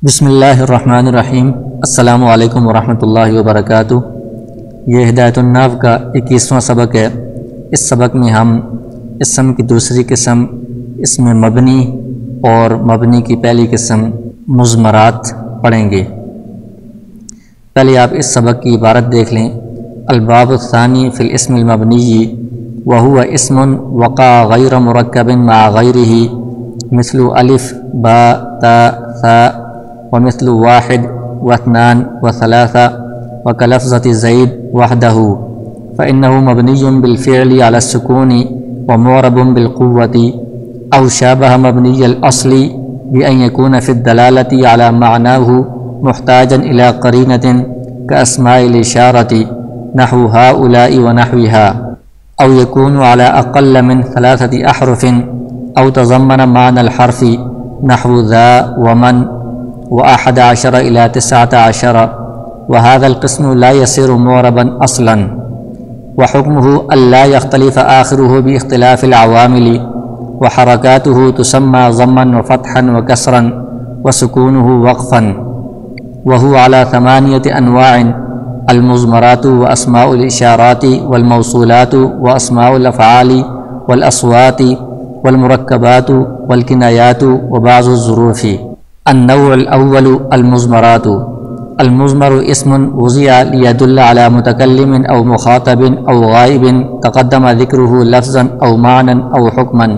بسم اللہ الرحمن الرحیم۔ السلام علیکم ورحمۃ اللہ وبرکاتہ۔ یہ ہدایت النحو کا 21واں سبق ہے۔ اس سبق میں ہم اسم کی دوسری قسم اسم مبنی اور مبنی کی پہلی قسم مضمرات پڑھیں گے۔ پہلے آپ اس سبق کی عبارت دیکھ لیں۔ الباب الثانی فی الاسم المبنی وهو اسم وقع غیر مرکب مع غیرہ مثل الف با تا ثا ومثل واحد واثنان وثلاثة وكلفظة زيد وحده فإنه مبني بالفعل على السكون ومعرب بالقوة أو شابه مبني الأصل بأن يكون في الدلالة على معناه محتاجا إلى قرينة كأسماء الإشارة نحو هؤلاء ونحوها، أو يكون على أقل من 3 أحرف أو تضمن معنى الحرف نحو ذا ومن و11 إلى 19، وهذا القسم لا يصير معربا أصلا، وحكمه ألا يختلف آخره باختلاف العوامل، وحركاته تسمى ضما وفتحا وكسرا وسكونه وقفا، وهو على 8 أنواع: المضمرات وأسماء الإشارات والموصولات وأسماء الأفعال والأصوات والمركبات والكنايات وبعض الظروف۔ النوع الأول المضمرات۔ المضمر اسم وضع ليدل على متكلم أو مخاطب أو غائب تقدم ذكره لفظا أو معنى أو حكما،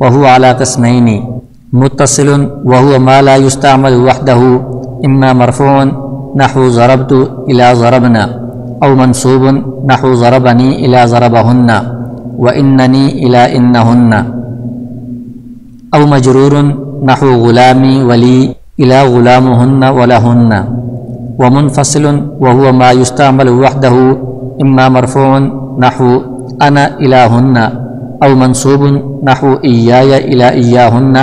وهو على قسمين: متصل وهو ما لا يستعمل وحده، إما مرفوع نحو ضربت إلى ضربنا، أو منصوب نحو ضربني إلى ضربهن، وإنني إلى إنهن، أو مجرور نحو غلامي ولي إلى غلامهن ولهن، ومنفصل وهو ما يستعمل وحده، إما مرفوع نحو أنا إلى هن، أو منصوب نحو إياي إلى إياهن،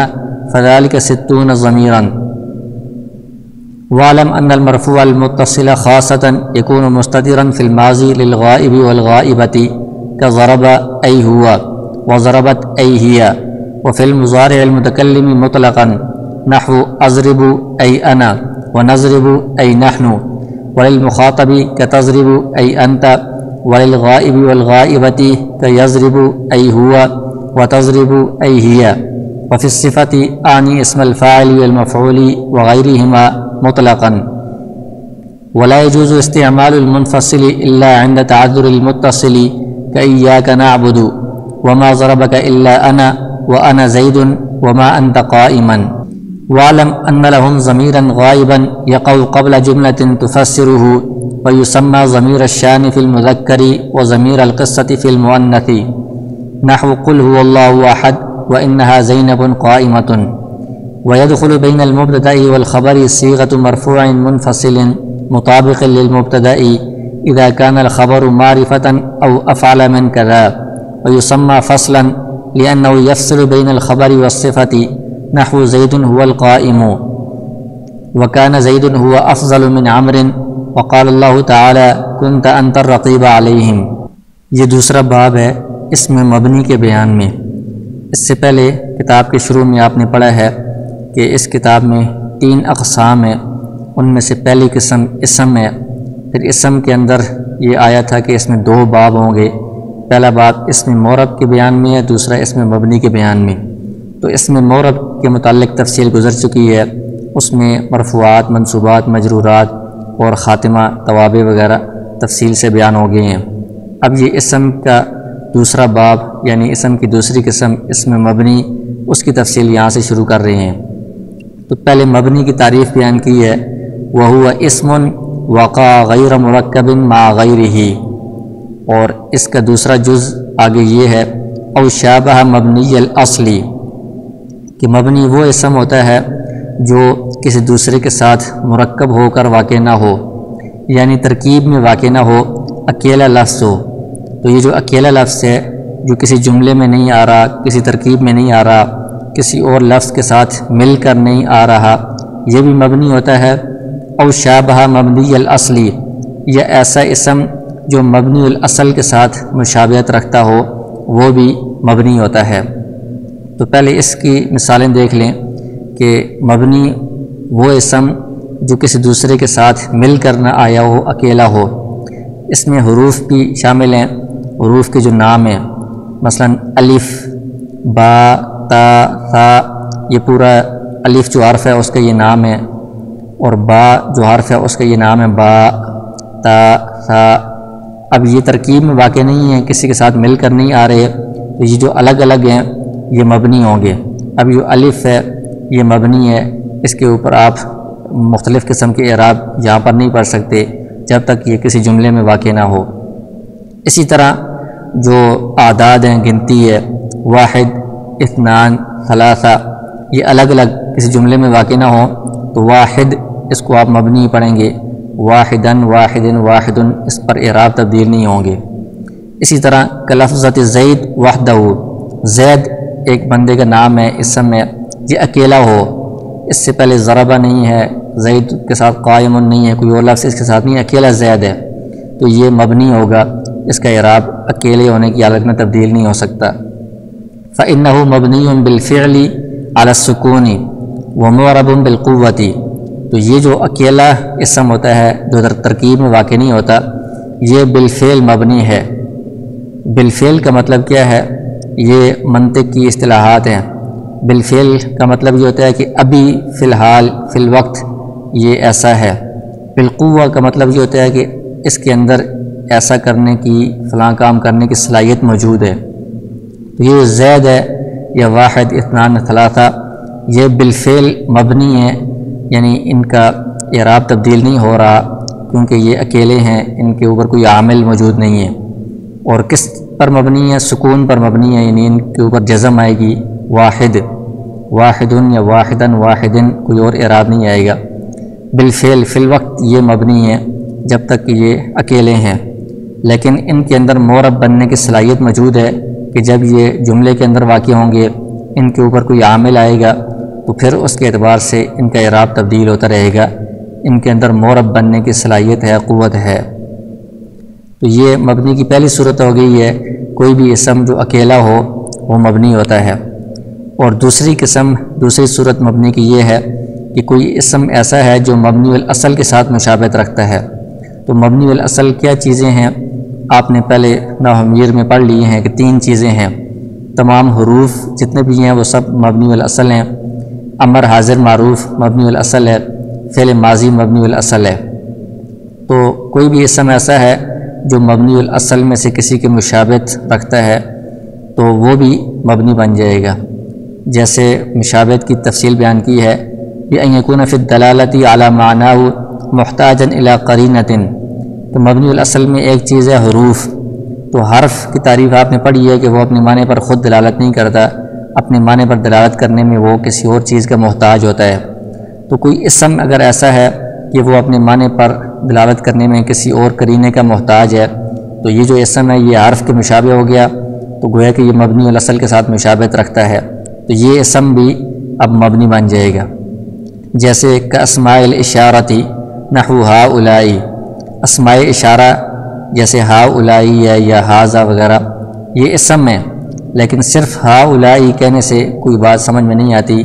فذلك 60 ضميرا۔ واعلم أن المرفوع المتصل خاصة يكون مستترا في الماضي للغائب والغائبة كضرب أي هو وضربت أي هي، وفي المضارع المتكلم مطلقا نحو أضرب أي أنا ونضرب أي نحن، وللمخاطب كتضرب أي أنت، وللغائب والغائبة كيضرب أي هو وتضرب أي هي، وفي الصفة أعني اسم الفاعل والمفعول وغيرهما مطلقا، ولا يجوز استعمال المنفصل إلا عند تعذر المتصل كإياك نعبد، وما ضربك إلا أنا وأنا زيد وما أنت قائما۔ واعلم أن لهم ضميرا غائبا يقع قبل جملة تفسره، ويسمى ضمير الشان في المذكر وضمير القصة في المؤنث، نحو قل هو الله أحد وإنها زينب قائمة، ويدخل بين المبتدأ والخبر صيغة مرفوع منفصل مطابق للمبتدأ إذا كان الخبر معرفة أو أفعل من كذا، ويسمى فصلا لأنه يفصل بين الخبر والصفة، نحو زيد هو القائم وكان زيد هو أفضل من عمرو، وقال الله تعالى كنت أنت الرقيب عليهم۔ یہ دوسرا باب ہے اسم مبنی کے بیان میں۔ اس سے پہلے کتاب کے شروع میں آپ نے پڑھا ہے کہ اس کتاب میں 3 اقسام ہیں، ان میں سے پہلی قسم اسم ہے۔ پھر اسم کے اندر یہ آیا تھا کہ اس میں 2 باب ہوں گے، پہلا باب اسم معرب کے بیان میں ہے، دوسرا اسم مبنی کے بیان میں۔ تو اسم معرب کے متعلق تفصیل گزر چکی ہے، اس میں مرفوعات، منصوبات، مجرورات اور خاتمہ، توابع وغیرہ تفصیل سے بیان ہو گئے ہیں۔ اب یہ اسم کا دوسرا باب یعنی اسم کی دوسری قسم اسم مبنی، اس کی تفصیل یہاں سے شروع کر رہے ہیں۔ تو پہلے مبنی کی تعریف بیان کی ہے، وَهُوَ اسم وقع غیر مرکب مع غیرہ، اور اس کا دوسرا جز آگے یہ ہے او شابہ مبنی الاصلی، کہ مبنی وہ اسم ہوتا ہے جو کسی دوسرے کے ساتھ مرکب ہو کر واقع نہ ہو، یعنی ترکیب میں واقع نہ ہو، اکیلا لفظ ہو۔ تو یہ جو اکیلا لفظ ہے جو کسی جملے میں نہیں آ رہا، کسی ترکیب میں نہیں آ رہا، کسی اور لفظ کے ساتھ مل کر نہیں آ رہا، یہ بھی مبنی ہوتا ہے۔ او شابہ مبنی الاصلی، یہ ایسا اسم جو مبنی الاصل کے ساتھ مشابہت رکھتا ہو، وہ بھی مبنی ہوتا ہے۔ تو پہلے اس کی مثالیں دیکھ لیں کہ مبنی وہ اسم جو کسی دوسرے کے ساتھ مل کر نہ آیا ہو، اکیلا ہو۔ اس میں حروف بھی شامل ہیں، حروف کے جو نام ہیں، مثلا الف، با، تا، ثا، یہ پورا الف جو حرف ہے اس کا یہ نام ہے، اور با جو حرف ہے اس کا یہ نام ہے با، تا، ثا۔ اب یہ ترکیب میں واقع نہیں ہے، کسی کے ساتھ مل کر نہیں آ رہے، تو یہ جو الگ الگ ہیں یہ مبنی ہوں گے۔ اب یہ الف ہے یہ مبنی ہے، اس کے اوپر آپ مختلف قسم کے اعراب یہاں پر نہیں پڑھ سکتے جب تک یہ کسی جملے میں واقع نہ ہو۔ اسی طرح جو اعداد ہیں، گنتی ہے، واحد، اثنان، ثلاثہ، یہ الگ الگ کسی جملے میں واقع نہ ہوں تو واحد اس کو آپ مبنی پڑھیں گے، واحدن، واحدن، واحدن، اس پر اعراب تبدیل نہیں ہوں گے۔ اسی طرح کلفظت زید وحدہ، زید ایک بندے کا نام ہے، اسم ہے، یہ اکیلا ہو، اس سے پہلے ضربہ نہیں ہے، زید کے ساتھ قائم نہیں ہے، کوئی اور لفظ اس کے ساتھ نہیں ہے، اکیلا زید ہے، تو یہ مبنی ہوگا، اس کا اعراب اکیلے ہونے کی حالت میں تبدیل نہیں ہو سکتا۔ فإنہ مبنی بالفعل علی السکون ومعرب بالقوۃ، تو یہ جو اکیلا اسم ہوتا ہے جو ترکیب میں واقع نہیں ہوتا، یہ بالفعل مبنی ہے۔ بالفعل کا مطلب کیا ہے؟ یہ منطق کی اصطلاحات ہیں۔ بالفعل کا مطلب یہ ہوتا ہے کہ ابھی، فی الحال، فی الوقت یہ ایسا ہے۔ بالقوہ کا مطلب یہ ہوتا ہے کہ اس کے اندر ایسا کرنے کی، فلاں کام کرنے کی صلاحیت موجود ہے۔ تو یہ زید ہے یا واحد، اثنان، ثلاثہ، یہ بالفعل مبنی ہے، یعنی ان کا اعراب تبدیل نہیں ہو رہا کیونکہ یہ اکیلے ہیں، ان کے اوپر کوئی عامل موجود نہیں ہے۔ اور کس پر مبنی ہے؟ سکون پر مبنی ہے، یعنی ان کے اوپر جزم آئے گی، واحد، واحدن یا واحدن، واحدن، کوئی اور اعراب نہیں آئے گا۔ بالفعل، فی الوقت یہ مبنی ہے جب تک کہ یہ اکیلے ہیں، لیکن ان کے اندر معرب بننے کی صلاحیت موجود ہے کہ جب یہ جملے کے اندر واقع ہوں گے، ان کے اوپر کوئی عامل آئے گا تو پھر اس کے اعتبار سے ان کا اعراب تبدیل ہوتا رہے گا، ان کے اندر معرب بننے کی صلاحیت ہے، قوت ہے۔ تو یہ مبنی کی پہلی صورت ہو گئی ہے، کوئی بھی اسم جو اکیلا ہو وہ مبنی ہوتا ہے۔ اور دوسری قسم، دوسری صورت مبنی کی یہ ہے کہ کوئی اسم ایسا ہے جو مبنی الاصل کے ساتھ مشابہت رکھتا ہے۔ تو مبنی الاصل کیا چیزیں ہیں؟ آپ نے پہلے نحو میں پڑھ لیے ہیں کہ 3 چیزیں ہیں، تمام حروف جتنے بھی ہیں وہ سب مبنی الاصل ہیں، امر، حاضر، معروف مبنی الاصل ہے، فعل ماضی مبنی الاصل ہے۔ تو کوئی بھی اسم ایسا ہے جو مبنی الاصل میں سے کسی کی مشابہت رکھتا ہے تو وہ بھی مبنی بن جائے گا۔ جیسے مشابہت کی تفصیل بیان کی ہے، بِأَن يَكُونَ فِي الدَّلَالَةِ عَلَى مَعْنَاهُ مُحْتَاجًا إِلَى قَرِينَةٍ۔ تو مبنی الاصل میں ایک چیز ہے حروف، تو حرف کی تعریف آپ نے پڑھی ہے کہ وہ اپنے معنی پر خود دلالت نہیں کرتا، اپنے معنی پر دلالت کرنے میں وہ کسی اور چیز کا محتاج ہوتا ہے۔ تو کوئی اسم اگر ایسا ہے کہ وہ اپنے معنی پر دلالت کرنے میں کسی اور قرینے کا محتاج ہے تو یہ جو اسم ہے یہ حرف کے مشابہ ہو گیا، تو گویا کہ یہ مبنی الاصل کے ساتھ مشابہت رکھتا ہے، تو یہ اسم بھی اب مبنی بن جائے گا۔ جیسے کاسماء الاشارۃ نحو ہؤلاء، اسماء اشارہ جیسے ہؤلاء ہے یا ھذا وغیرہ، یہ اسم ہے، لیکن صرف ہؤلاء کہنے سے کوئی بات سمجھ میں نہیں آتی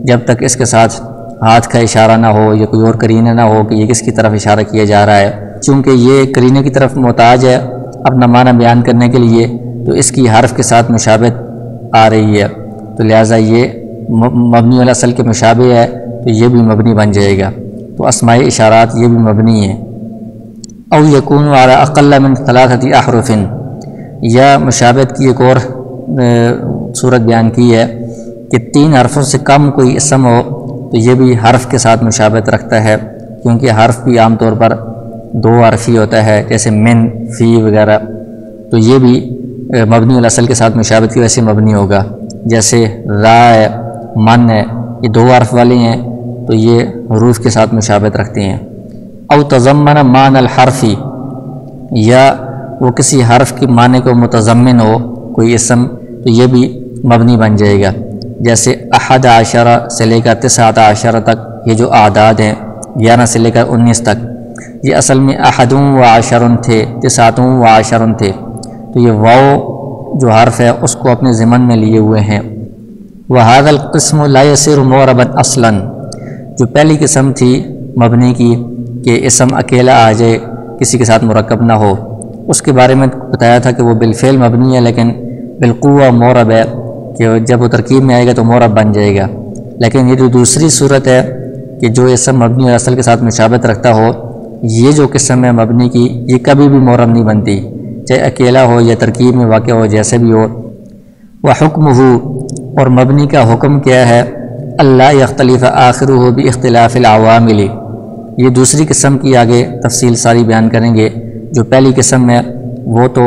جب تک اس کے ساتھ ہاتھ کا اشارہ نہ ہو یا کوئی اور قرینہ نہ ہو کہ یہ کس کی طرف اشارہ کیا جا رہا ہے۔ چونکہ یہ قرینے کی طرف محتاج ہے اپنا معنی بیان کرنے کے لیے، تو اس کی حرف کے ساتھ مشابہت آ رہی ہے، تو لہٰذا یہ مبنی الاصل کے مشابہ ہے، تو یہ بھی مبنی بن جائے گا۔ تو اسماء اشارات یہ بھی مبنی ہیں۔ او یکون علی اقل من 3 احرف، یا مشابہت کی ایک اور صورت بیان کی ہے کہ 3 حرفوں سے کم کوئی اسم ہو تو یہ بھی حرف کے ساتھ مشابہت رکھتا ہے، کیونکہ حرف بھی عام طور پر 2 حرفی ہوتا ہے، جیسے من، فی وغیرہ، تو یہ بھی مبنی الاصل کے ساتھ مشابہت کی وجہ سے مبنی ہوگا۔ جیسے را ہے، من ہے، یہ 2 حرف والے ہیں تو یہ حروف کے ساتھ مشابہت رکھتے ہیں۔ او تضمن معنی الحرف، یا وہ کسی حرف کی معنی کو متضمن ہو کوئی اسم تو یہ بھی مبنی بن جائے گا۔ جیسے 11 سے لے کر 19 تک، یہ جو اعداد ہیں 11 سے لے کر 19 تک، یہ اصل میں 11 تھے، 19 تھے، تو یہ واو جو حرف ہے اس کو اپنے ضمن میں لیے ہوئے ہیں۔ وَهَذَا الْقِسْمُ لَا يَصِيرُ مُعْرَبًا أَصْلًا، جو پہلی قسم تھی مبنی کی کہ اسم اکیلا آ جائے کسی کے ساتھ مرکب نہ ہو، اس کے بارے میں بتایا تھا کہ وہ بالفعل مبنی ہے لیکن بالقوہ مورب ہے کہ جب وہ ترکیب میں آئے گا تو مورب بن جائے گا۔ لیکن یہ جو دوسری صورت ہے کہ جو اسم مبنی اور اصل کے ساتھ مشابہت رکھتا ہو، یہ جو قسم ہے مبنی کی یہ کبھی بھی مورب نہیں بنتی، چاہے اکیلا ہو یا ترکیب میں واقع ہو، جیسے بھی ہو۔ وحکمہ، اور مبنی کا حکم کیا ہے؟ اللہ یختلف آخرہ باختلاف العوامل، یہ دوسری قسم کی آگے تفصیل ساری بیان کریں گے۔ جو پہلی قسم ہے وہ تو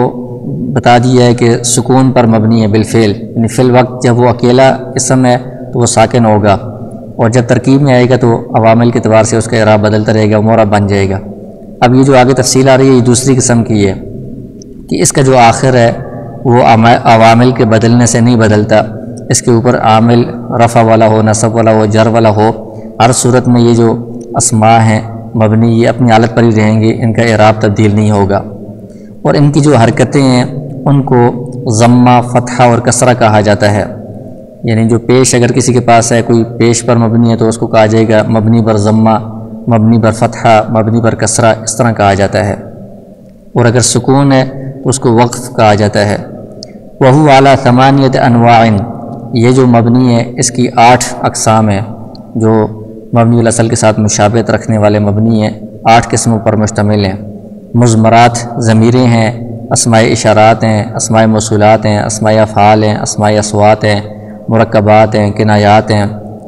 بتا دیا ہے کہ سکون پر مبنی ہے بالفعل، یعنی فی الوقت جب وہ اکیلا قسم ہے تو وہ ساکن ہوگا، اور جب ترکیب میں آئے گا تو عوامل کے اعتبار سے اس کا اعراب بدلتا رہے گا، مورب بن جائے گا۔ اب یہ جو آگے تفصیل آ رہی ہے یہ دوسری قسم کی ہے کہ اس کا جو آخر ہے وہ عوامل کے بدلنے سے نہیں بدلتا، اس کے اوپر عامل رفع والا ہو، نصب والا ہو، جر والا ہو، ہر صورت میں یہ جو اسماء ہیں مبنی یہ اپنی حالت پر ہی رہیں گے، ان کا اعراب تبدیل نہیں ہوگا۔ اور ان کی جو حرکتیں ہیں ان کو ضمہ، فتحہ اور کسرہ کہا جاتا ہے، یعنی جو پیش اگر کسی کے پاس ہے، کوئی پیش پر مبنی ہے تو اس کو کہا جائے گا مبنی پر ضمہ، مبنی پر فتحہ، مبنی پر کسرہ، اس طرح کہا جاتا ہے۔ اور اگر سکون ہے تو اس کو وقف کہا جاتا ہے۔ وَهُوَ عَلَى ثَمَانِيَةِ أَنْوَاعٍ، یہ جو مبنی ہے اس کی 8 اقسام ہیں، جو مبنی الاصل کے ساتھ مشابہت رکھنے والے مبنی ہیں 8 قسموں پر مشتمل ہیں۔ مضمرات ضمیریں ہیں، اسماء اشارات ہیں، اسماء موصولات ہیں، اسماء افعال ہیں، اسماء اصوات ہیں، مرکبات ہیں، کنایات ہیں،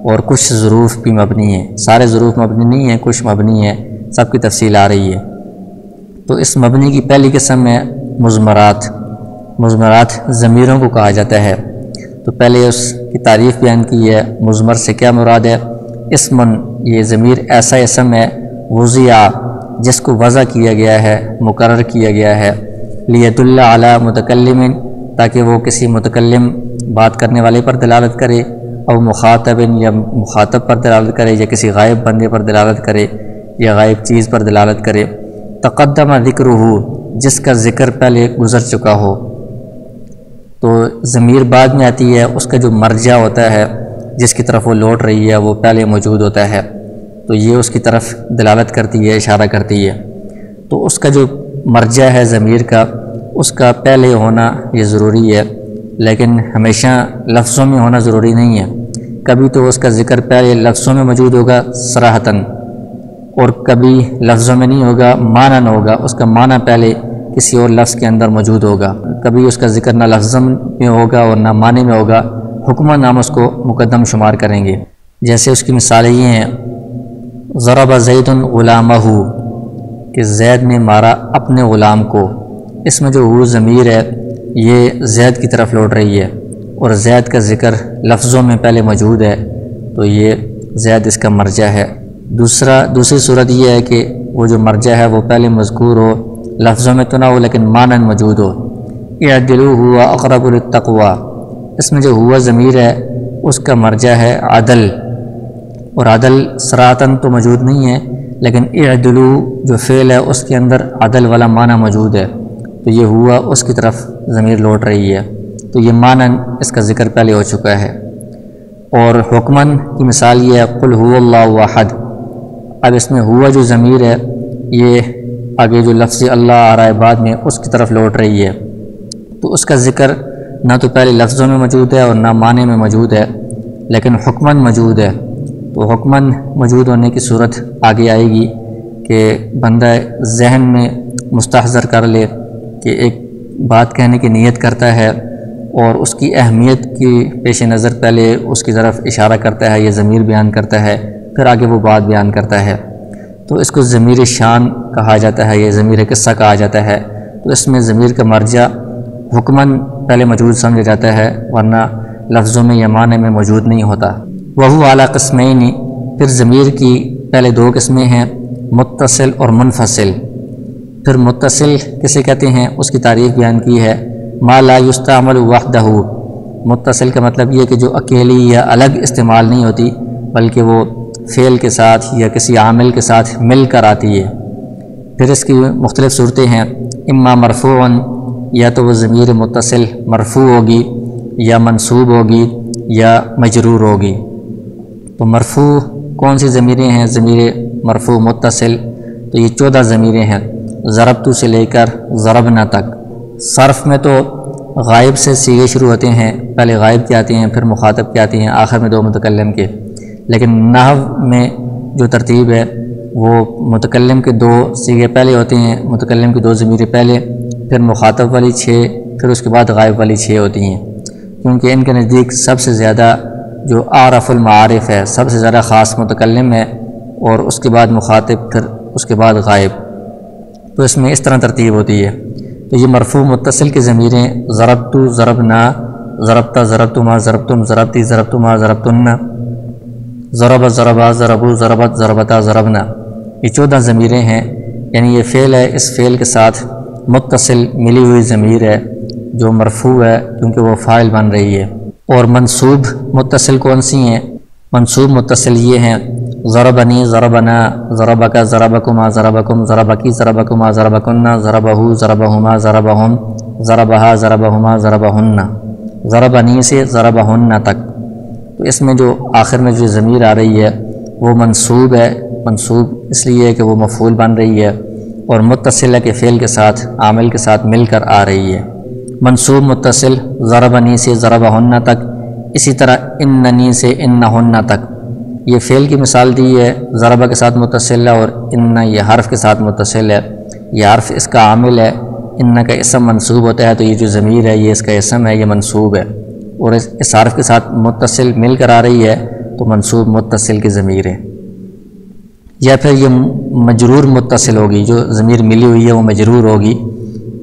اور کچھ ظروف بھی مبنی ہیں۔ سارے ظروف مبنی نہیں ہیں، کچھ مبنی ہیں، سب کی تفصیل آ رہی ہے۔ تو اس مبنی کی پہلی قسم ہے مضمرات۔ مضمرات ضمیروں کو کہا جاتا ہے۔ تو پہلے اس کی تعریف بیان کی ہے، مضمر سے کیا مراد ہے؟ اسمن، یہ ضمیر ایسا اسم ہے، وضع، جس کو وضع کیا گیا ہے، مقرر کیا گیا ہے، لیدل علی متکلم، تاکہ وہ کسی متکلم بات کرنے والے پر دلالت کرے، او مخاطب، یا مخاطب پر دلالت کرے، یا کسی غائب بندے پر دلالت کرے، یا غائب چیز پر دلالت کرے۔ تقدم ذکرہ، جس کا ذکر پہلے گزر چکا ہو۔ تو ضمیر بعد میں آتی ہے، اس کا جو مرجع ہوتا ہے جس کی طرف وہ لوٹ رہی ہے وہ پہلے موجود ہوتا ہے، تو یہ اس کی طرف دلالت کرتی ہے، اشارہ کرتی ہے۔ تو اس کا جو مرجع ہے ضمیر کا، اس کا پہلے ہونا یہ ضروری ہے، لیکن ہمیشہ لفظوں میں ہونا ضروری نہیں ہے۔ کبھی تو اس کا ذکر پہلے لفظوں میں موجود ہوگا صراحتاً، اور کبھی لفظوں میں نہیں ہوگا، معنی نہ ہوگا، اس کا معنی پہلے کسی اور لفظ کے اندر موجود ہوگا۔ کبھی اس کا ذکر نہ لفظوں میں ہوگا اور نہ معنی میں ہوگا، حکماً ہم اس کو مقدم شمار کریں گے۔ جیسے اس کی مثالیں یہ ہیں، ضرب زید غلامہ، کہ زید نے مارا اپنے غلام کو۔ اس میں جو وہ ضمیر ہے یہ زید کی طرف لوٹ رہی ہے، اور زید کا ذکر لفظوں میں پہلے موجود ہے، تو یہ زید اس کا مرجع ہے۔ دوسری صورت یہ ہے کہ وہ جو مرجع ہے وہ پہلے مذکور ہو، لفظوں میں تو نہ ہو لیکن معنن موجود ہو۔ اعدلوا هو اقرب للتقوی، اس میں جو ہوا ضمیر ہے اس کا مرجع ہے عدل، اور عدل صراحتاً تو موجود نہیں ہے، لیکن اعدلوا جو فعل ہے اس کے اندر عدل والا معنی موجود ہے، تو یہ ہوا اس کی طرف ضمیر لوٹ رہی ہے، تو یہ معنن اس کا ذکر پہلے ہو چکا ہے۔ اور حکماً کی مثال یہ ہے، قل هو اللہ احد۔ اب اس میں ہوا جو ضمیر ہے یہ آگے جو لفظ اللہ آ رہا ہے بعد میں، اس کی طرف لوٹ رہی ہے، تو اس کا ذکر نہ تو پہلے لفظوں میں موجود ہے اور نہ معنی میں موجود ہے، لیکن حکماً موجود ہے۔ تو حکماً موجود ہونے کی صورت آگے آئے گی کہ بندہ ذہن میں مستحضر کر لے کہ ایک بات کہنے کی نیت کرتا ہے، اور اس کی اہمیت کی پیش نظر پہلے اس کی طرف اشارہ کرتا ہے، یہ ضمیر بیان کرتا ہے، پھر آگے وہ بات بیان کرتا ہے، تو اس کو ضمیر شان کہا جاتا ہے، یہ ضمیر قصہ کہا جاتا ہے۔ تو اس میں ضمیر کا مرجع حکماً پہلے موجود سمجھا جاتا ہے، ورنہ لفظوں میں یا معنی میں موجود نہیں ہوتا۔ وہو اعلیٰ قسمین، پھر ضمیر کی پہلے 2 قسمیں ہیں، متصل اور منفصل۔ پھر متصل کسے کہتے ہیں اس کی تعریف بیان کی ہے، ما لا یستعمل وحدہ، متصل کا مطلب یہ کہ جو اکیلی یا الگ استعمال نہیں ہوتی بلکہ وہ فعل کے ساتھ یا کسی عامل کے ساتھ مل کر آتی ہے۔ پھر اس کی مختلف صورتیں ہیں، اما مرفوع، یا تو وہ ضمیر متصل مرفوع ہوگی یا منصوب ہوگی یا مجرور ہوگی۔ تو مرفوع کون سی ضمیریں ہیں؟ ضمیر مرفوع متصل، تو یہ 14 ضمیریں ہیں، ضربت سے لے کر ضربنا تک۔ صرف میں تو غائب سے صیغے شروع ہوتے ہیں، پہلے غائب کے آتے ہیں، پھر مخاطب کے آتے ہیں، آخر میں 2 متکلم کے۔ لیکن نحو میں جو ترتیب ہے وہ متکلم کے 2 صیغے پہلے ہوتے ہیں، متکلم کی 2 ضمیریں پہلے، پھر مخاطب والی 6، پھر اس کے بعد غائب والی 6 ہوتی ہیں، کیونکہ ان کے نزدیک سب سے زیادہ جو اعرف المعارف ہے، سب سے زیادہ خاص متکلم ہے، اور اس کے بعد مخاطب، پھر اس کے بعد غائب، تو اس میں اس طرح ترتیب ہوتی ہے۔ تو یہ مرفوع متصل کی ضمیریں ضربت، ضربنا، ضربتا، ضربتما، ضربتم، ضربتی، ضربتما، ضربتن، ضرب، ضربا، ضربو، ضربت، ضربتا، ضربنا، یہ 14 ضمیریں ہیں۔ یعنی یہ فعل ہے، اس فعل کے ساتھ متصل ملی ہوئی ضمیر ہے جو مرفوع ہے کیونکہ وہ فاعل بن رہی ہے۔ اور منصوب متصل کون سی ہیں؟ منصوب متصل یہ ہیں ضربنی، ضربنا، ضربک، ضربکما، ضربکم، ضربکی، ضربکما، ضربکن، ضربہو، ضربہما، ضربہم، ضربہا، ضربہما، ضربہن، ضربنی سے ضربہن تک۔ تو اس میں جو آخر میں جو ضمیر آ رہی ہے وہ منصوب ہے، منصوب اس لیے ہے کہ وہ مفعول بن رہی ہے، اور متصل ہے کہ فعل کے ساتھ، عامل کے ساتھ مل کر آ رہی ہے۔ منصوب متصل ضربنی سے ضربہن تک، اسی طرح اننی سے انہن تک۔ یہ فعل کی مثال دی ہے، ضربہ کے ساتھ متصل ہے، اور ان یہ حرف کے ساتھ متصل ہے، یہ حرف اس کا عامل ہے، ان کا اسم منصوب ہوتا ہے، تو یہ جو ضمیر ہے یہ اس کا اسم ہے، یہ منصوب ہے، اور اس حرف کے ساتھ متصل مل کر آ رہی ہے تو منصوب متصل کی ضمیر ہے۔ یا پھر یہ مجرور متصل ہوگی، جو ضمیر ملی ہوئی ہے وہ مجرور ہوگی۔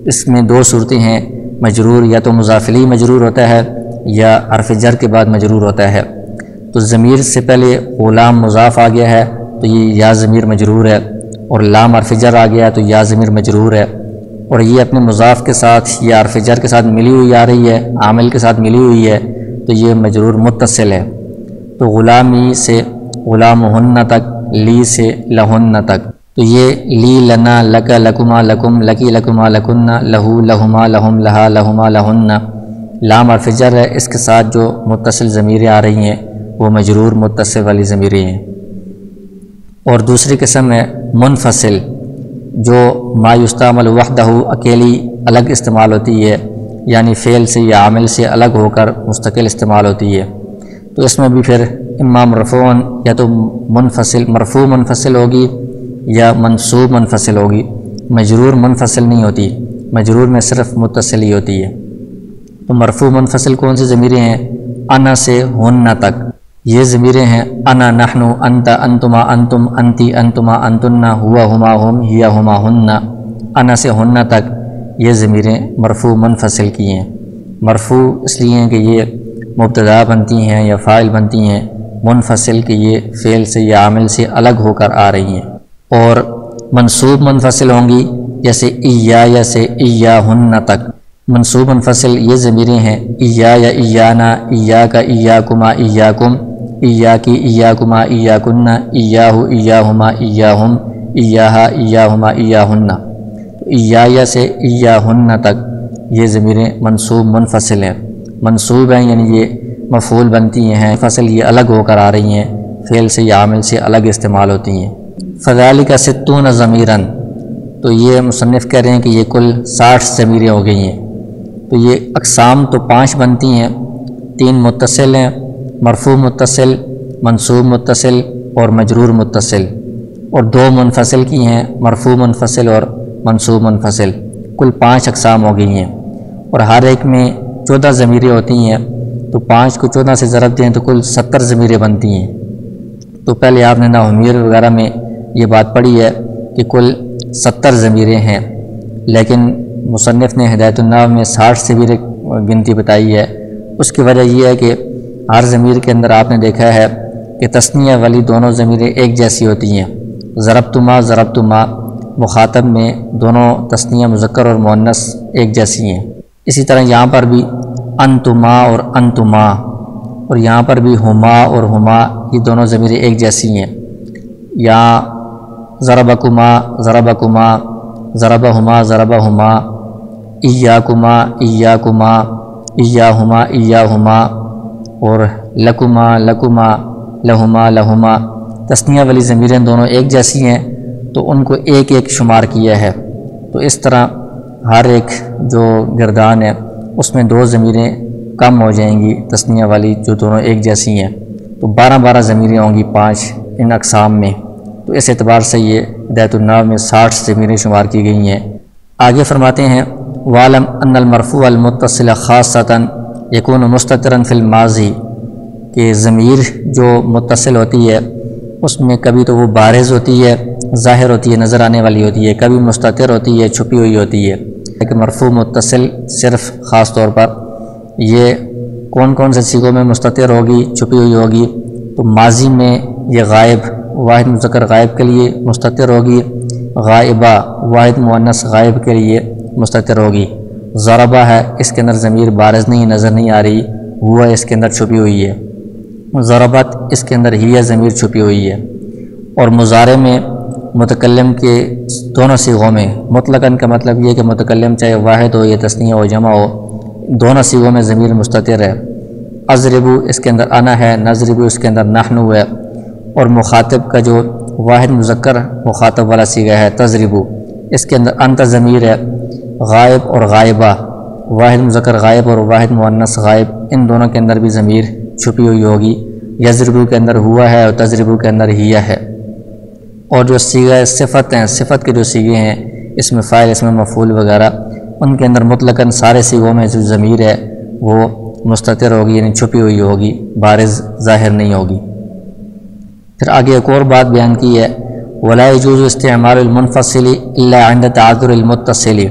اس میں 2 صورتیں ہیں، مجرور یا تو مضاف الیہ مجرور ہوتا ہے یا حرف جر کے بعد مجرور ہوتا ہے۔ تو ضمیر سے پہلے غلام مضاف آ گیا ہے تو یہ یا ضمیر مجرور ہے، اور لام حرف جر آ گیا ہے تو یا ضمیر مجرور ہے، اور یہ اپنے مضاف کے ساتھ یا حرف جر کے ساتھ ملی ہوئی آ رہی ہے، عامل کے ساتھ ملی ہوئی ہے، تو یہ مجرور متصل ہے۔ تو غلامی سے غلامہن تک، لی سے لہن تک، تو یہ لی، لنا، لک، لکما، لکم، لکی، لکما، لکن، لہو، لہما، لہم، لہا، لہما، لہن، لام حرف جر ہے، اس کے ساتھ جو متصل ضمیریں آ رہی ہیں وہ مجرور متصل والی ضمیریں ہیں۔ اور دوسری قسم ہے منفصل، جو ما یستعمل وحدہ، اکیلی الگ استعمال ہوتی ہے، یعنی فعل سے یا عامل سے الگ ہو کر مستقل استعمال ہوتی ہے۔ تو اس میں بھی پھر اما مرفوع یا تو منفصل، مرفوع منفصل ہوگی یا منصوب منفصل ہوگی، مجرور منفصل نہیں ہوتی، مجرور میں صرف متصل ہی ہوتی ہے۔ تو مرفوع منفصل کون سی ضمیریں ہیں؟ انا سے ہن تک، یہ ضمیریں ہیں انا، نحن، انت، انتما، انتم، انتی، انتما، انتن، ہوا، ہما، ہم، ہیا، ہما، ہن، انا سے ہن تک، یہ ضمیریں مرفوع منفصل کی ہیں۔ مرفوع اس لیے ہیں کہ یہ مبتدا بنتی ہیں یا فاعل بنتی ہیں، منفصل کہ یہ فعل سے یا عامل سے الگ ہو کر آ رہی ہیں۔ اور منصوب منفصل ہوں گی جیسے ایا سے ایاہن تک۔ منصوب منفصل یہ ضمیریں ہیں ایا یا ایانا، ایاک، ایاکما، ایاکم، ایاکی، ایاکما، ایاکن، ایاہو، ایاہما، ایاہم، ایاہا، ایاہما، ایاہن۔ ایا سے ایاہن تک یہ ضمیریں منصوب منفصل ہیں، منصوب ہیں یعنی یہ مفعول بنتی ہیں، فصل یہ الگ ہو کر آ رہی ہیں، فعل سے یا عامل سے الگ استعمال ہوتی ہیں۔ فذالک 60 ضمیرا، تو یہ مصنف کہہ رہے ہیں کہ یہ کل 60 ضمیریں ہو گئی ہیں۔ تو یہ اقسام تو 5 بنتی ہیں، 3 متصل ہیں، مرفوع متصل، منصوب متصل اور مجرور متصل، اور 2 منفصل کی ہیں، مرفوع منفصل اور منصوب منفصل، کل 5 اقسام ہو گئی ہیں، اور ہر ایک میں 14 ضمیریں ہوتی ہیں، تو 5 کو 14 سے ضرب دیں تو کل 70 ضمیریں بنتی ہیں۔ تو پہلے آپ نے نحو وغیرہ میں یہ بات پڑھی ہے کہ کل 70 ضمیریں ہیں، لیکن مصنف نے ہدایت النحو میں 60 ضمیریں گنتی بتائی ہے۔ اس کی وجہ یہ ہے کہ ہر ضمیر کے اندر آپ نے دیکھا ہے کہ تثنیہ والی دونوں ضمیریں ایک جیسی ہوتی ہیں، ضربتما، ضربتما، مخاطب میں دونوں تثنیہ مذکر اور مؤنث ایک جیسی ہیں۔ اسی طرح یہاں پر بھی انتما اور انتما، اور یہاں پر بھی ہما اور ہما، یہ دونوں ضمیریں ایک جیسی ہیں۔ یہاں ضربکما، ضربکما، ضربہما، ضربہما، ایاکما، ایاکما، ایاہما، ایاہما، اور لکما، لکما، لہما، لہما، تثنیہ والی ضمیریں دونوں ایک جیسی ہیں تو ان کو ایک ایک شمار کیا ہے، تو اس طرح ہر ایک جو گردان ہے اس میں 2 ضمیریں کم ہو جائیں گی تثنیہ والی جو دونوں ایک جیسی ہیں، تو 12 ضمیریں ہوں گی 5 ان اقسام میں، تو اس اعتبار سے یہ ہدایت النحو میں 60 ضمیریں شمار کی گئی ہیں۔ آگے فرماتے ہیں وَعْلَمْ أَنَّ الْمَرْفُوعَ الْمُتَّصِلَ خَاصَّةً يَكُونُ مُسْتَتِرًا فِي الْمَاضِي، کہ ضمیر جو متصل ہوتی ہے اس میں کبھی تو وہ بارز ہوتی ہے، ظاہر ہوتی ہے، نظر آنے والی ہوتی ہے، کبھی مستتر ہوتی ہے، چھپی ہوئی ہوتی ہے۔ لیکن مرفوع متصل صرف خاص طور پر یہ کون کون سے صیغوں میں مستتر ہوگی، چھپی ہوئی ہوگی؟ تو ماضی میں یہ غائب واحد مذکر غائب کے لیے مستتر ہوگی، غائبہ واحد مؤنث غائب کے لیے مستتر ہوگی، ضربہ ہے اس کے اندر ضمیر بارز نہیں نظر نہیں آ رہی، ہوا اس کے اندر چھپی ہوئی ہے، ضربت اس کے اندر ہی ضمیر چھپی ہوئی ہے۔ اور مضارع میں متکلم کے دونوں صیغوں میں مطلقاً کا مطلب یہ کہ متکلم چاہے واحد ہو یا تثنیہ ہو جمع ہو، دونوں صیغوں میں ضمیر مستتر ہے۔ اضربو اس کے اندر انا ہے، نضربو اس کے اندر نحنو ہے، اور مخاطب کا جو واحد مذکر مخاطب والا صیغہ ہے تضربو، اس کے اندر انت ضمیر ہے۔ غائب اور غائبہ واحد مذکر غائب اور واحد مؤنث غائب، ان دونوں کے اندر بھی ضمیر چھپی ہوئی ہوگی۔ یضربو کے اندر ہوا ہے اور تضربو کے اندر ہیہ ہے۔ اور جو صیغہ صفت ہیں، صفت کے جو صیغے ہیں اسم فاعل اسم مفعول وغیرہ، ان کے اندر مطلقاً سارے صیغوں میں جو ضمیر ہے وہ مستتر ہوگی، یعنی چھپی ہوئی ہوگی، بارز ظاہر نہیں ہوگی۔ پھر آگے ایک اور بات بیان کی ہے وَلَا يَجُوزُ اسْتِعْمَالُ الْمُنْفَصِلِ إِلَّا عِنْدَ تَعَذُّرِ الْمُتَّصِلِ،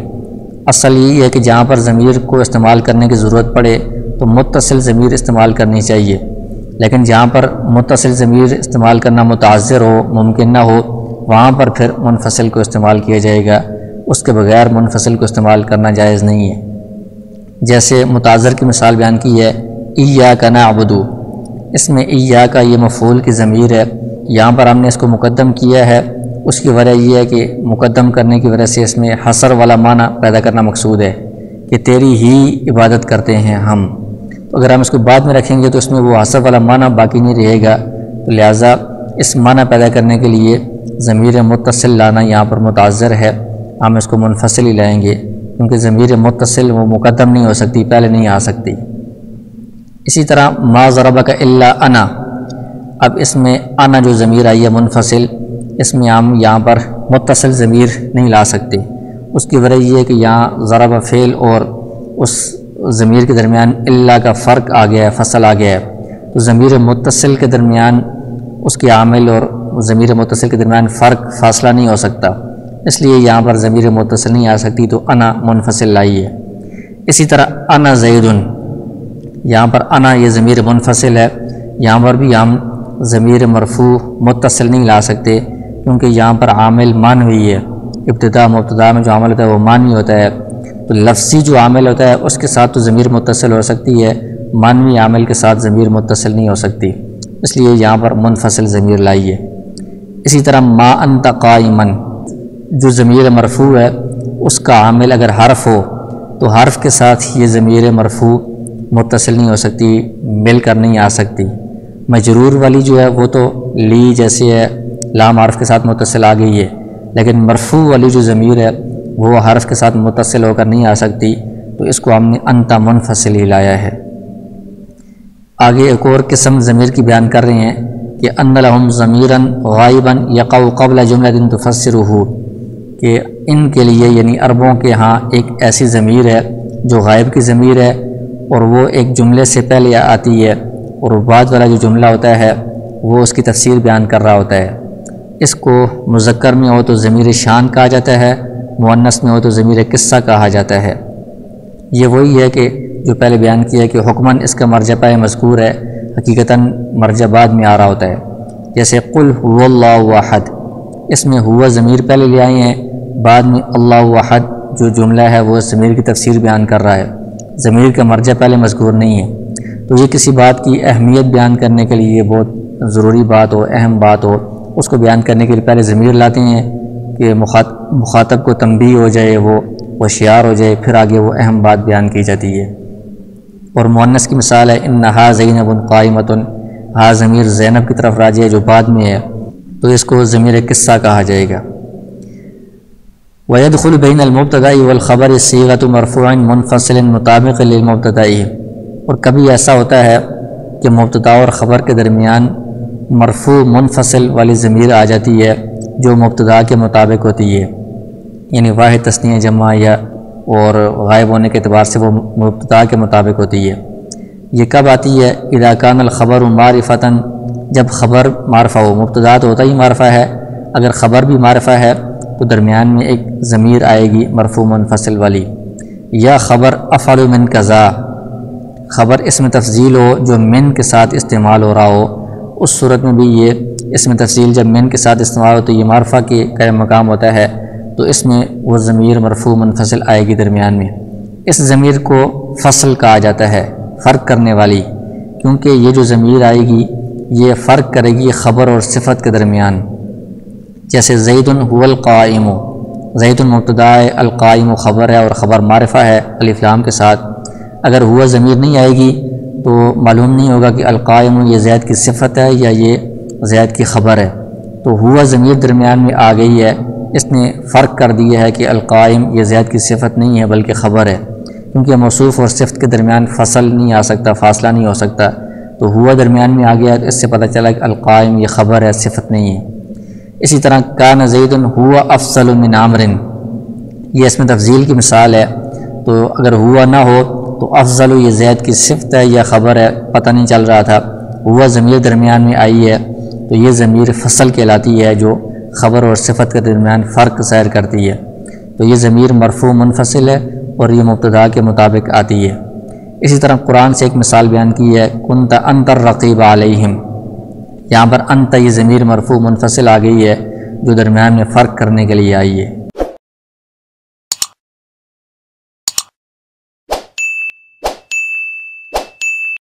اصل یہ ہے کہ جہاں پر ضمیر کو استعمال کرنے کی ضرورت پڑے تو متصل ضمیر استعمال کرنی چاہیے، لیکن جہاں پر متصل ضمیر استعمال کرنا متعذر ہو، ممکن نہ ہو، وہاں پر پھر منفصل کو استعمال کیا جائے گا، اس کے بغیر منفصل کو استعمال کرنا جائز نہیں ہے۔ جیسے متعذر کی مثال بیان کی ہے ایاک نعبد، اس میں ایاک یہ مفعول کی ضمیر ہے، یہاں پر ہم نے اس کو مقدم کیا ہے، اس کی وجہ یہ ہے کہ مقدم کرنے کی وجہ سے اس میں حصر والا معنی پیدا کرنا مقصود ہے کہ تیری ہی عبادت کرتے ہیں ہم، تو اگر ہم اس کو بعد میں رکھیں گے تو اس میں وہ حصر والا معنی باقی نہیں رہے گا، تو لہٰذا اس معنی پیدا کرنے کے لیے ضمیر متصل لانا یہاں پر متعذر ہے، ہم اس کو منفصل ہی لائیں گے، کیونکہ ضمیر متصل وہ مقدم نہیں ہو سکتی، پہلے نہیں آ سکتی۔ اسی طرح ما ضربک الا انا، اب اس میں انا جو ضمیر آئی ہے منفصل، اس میں ہم یہاں پر متصل ضمیر نہیں لا سکتے، اس کی وجہ یہ ہے کہ یہاں ضرب فعل اور اس ضمیر کے درمیان الا کا فرق آ گیا ہے، فصل آ گیا ہے، تو ضمیر متصل کے درمیان اس کے عامل اور ضمیر متصل کے درمیان فرق فاصلہ نہیں ہو سکتا، اس لیے یہاں پر ضمیر متصل نہیں آ سکتی، تو انا منفصل لائی ہے۔ اسی طرح انا زیدن، یہاں پر انا یہ ضمیر منفصل ہے، یہاں پر بھی ہم ضمیر مرفوع متصل نہیں لا سکتے، کیونکہ یہاں پر عامل معنوی ہے، ابتدا مبتدا میں جو عامل ہوتا ہے وہ معنوی ہوتا ہے، تو لفظی جو عامل ہوتا ہے اس کے ساتھ تو ضمیر متصل ہو سکتی ہے، معنوی عامل کے ساتھ ضمیر متصل نہیں ہو سکتی، اس لیے یہاں پر منفصل ضمیر لائی ہے۔ اسی طرح ما انت قائما، جو ضمیر مرفوع ہے اس کا عامل اگر حرف ہو تو حرف کے ساتھ یہ ضمیر مرفوع متصل نہیں ہو سکتی، مل کر نہیں آ سکتی۔ مجرور والی جو ہے وہ تو لی جیسے ہے، لام حرف کے ساتھ متصل آ گئی ہے، لیکن مرفوع والی جو ضمیر ہے وہ حرف کے ساتھ متصل ہو کر نہیں آ سکتی، تو اس کو ہم نے انت منفصل ہی لایا ہے۔ آگے ایک اور قسم ضمیر کی بیان کر رہے ہیں کہ ان لہم ضمیرا غائبا یقع قبل جملۃ تفسرہ، کہ ان کے لیے یعنی عربوں کے ہاں ایک ایسی ضمیر ہے جو غائب کی ضمیر ہے، اور وہ ایک جملے سے پہلے آتی ہے، اور بعد والا جو جملہ ہوتا ہے وہ اس کی تفسیر بیان کر رہا ہوتا ہے۔ اس کو مذکر میں ہو تو ضمیر شان کہا جاتا ہے، مؤنث میں ہو تو ضمیر قصہ کہا جاتا ہے۔ یہ وہی ہے کہ جو پہلے بیان کیا ہے کہ حکماً اس کا مرجع پائے مذکور ہے، حقیقتاً مرجع بعد میں آ رہا ہوتا ہے۔ جیسے قل هو اللہ احد، اس میں ہوا ضمیر پہلے لے آئے ہیں، بعد میں اللہ احد جو جملہ ہے وہ ضمیر کی تفسیر بیان کر رہا ہے، ضمیر کا مرجع پہلے مذکور نہیں ہے۔ تو یہ کسی بات کی اہمیت بیان کرنے کے لیے بہت ضروری بات ہو، اہم بات ہو، اس کو بیان کرنے کے لیے پہلے ضمیر لاتے ہیں کہ مخاطب کو تنبیہ ہو جائے، وہ ہوشیار ہو جائے، پھر آگے وہ اہم بات بیان کی جاتی ہے۔ اور مؤنث کی مثال ہے انہا زینب قائمۃ، ہا ضمیر زینب کی طرف راجع ہے جو بعد میں ہے، تو اس کو ضمیر قصہ کہا جائے گا۔ وَيَدْخُلُ بَيْنَ الْمُبْتَدَإِ وَالْخَبَرِ صِيغَةُ مَرْفُوعٍ مُنْفَصِلٍ مُطَابِقٍ لِلْمُبْتَدَإِ، اور کبھی ایسا ہوتا ہے کہ مبتدا اور خبر کے درمیان مرفوع منفصل والی ضمیر آ جاتی ہے جو مبتدا کے مطابق ہوتی ہے، یعنی واحد تثنیہ جمع یا اور غائب ہونے کے اعتبار سے وہ مبتدا کے مطابق ہوتی ہے۔ یہ کب آتی ہے؟ اذا کان الخبر معرفۃ، جب خبر معرفہ ہو، مبتدا تو ہوتا ہی معرفہ ہے، اگر خبر بھی معرفہ ہے تو درمیان میں ایک ضمیر آئے گی مرفوع منفصل والی، یا خبر افعل من کذا، خبر اسم تفضیل ہو جو من کے ساتھ استعمال ہو رہا ہو، اس صورت میں بھی یہ اسم تفضیل جب من کے ساتھ استعمال ہو تو یہ معرفہ کے کا مقام ہوتا ہے، تو اس میں وہ ضمیر مرفوع منفصل آئے گی درمیان میں۔ اس ضمیر کو فصل کہا جاتا ہے، فرق کرنے والی، کیونکہ یہ جو ضمیر آئے گی یہ فرق کرے گی خبر اور صفت کے درمیان۔ جیسے زید هو القائم، زید مبتدا ہے، القائم خبر ہے اور خبر معرفہ ہے الف لام کے ساتھ، اگر ہوا ضمیر نہیں آئے گی تو معلوم نہیں ہوگا کہ القائم یہ زید کی صفت ہے یا یہ زید کی خبر ہے، تو ہوا ضمیر درمیان میں آ گئی ہے، اس نے فرق کر دیا ہے کہ القائم یہ زید کی صفت نہیں ہے بلکہ خبر ہے، کیونکہ موصوف اور صفت کے درمیان فصل نہیں آ سکتا، فاصلہ نہیں ہو سکتا، تو ہوا درمیان میں آ گیا تو اس سے پتہ چلا کہ القائم یہ خبر ہے، صفت نہیں ہے۔ اسی طرح کان زید ہوا افضل من عمر، یہ اس میں تفضیل کی مثال ہے، تو اگر ہوا نہ ہو تو افضل یہ زید کی صفت ہے یا خبر ہے، پتہ نہیں چل رہا تھا، ہوا ضمیر درمیان میں آئی ہے تو یہ ضمیر فصل کہلاتی ہے جو خبر اور صفت کے درمیان فرق ظاہر کرتی ہے، تو یہ ضمیر مرفوع منفصل ہے اور یہ مبتدا کے مطابق آتی ہے۔ اسی طرح قرآن سے ایک مثال بیان کی ہے، کنت انت الرقیب علیہم، یہاں پر انت یہ ضمیر مرفوع منفصل آ گئی ہے جو درمیان میں فرق کرنے کے لیے آئی ہے۔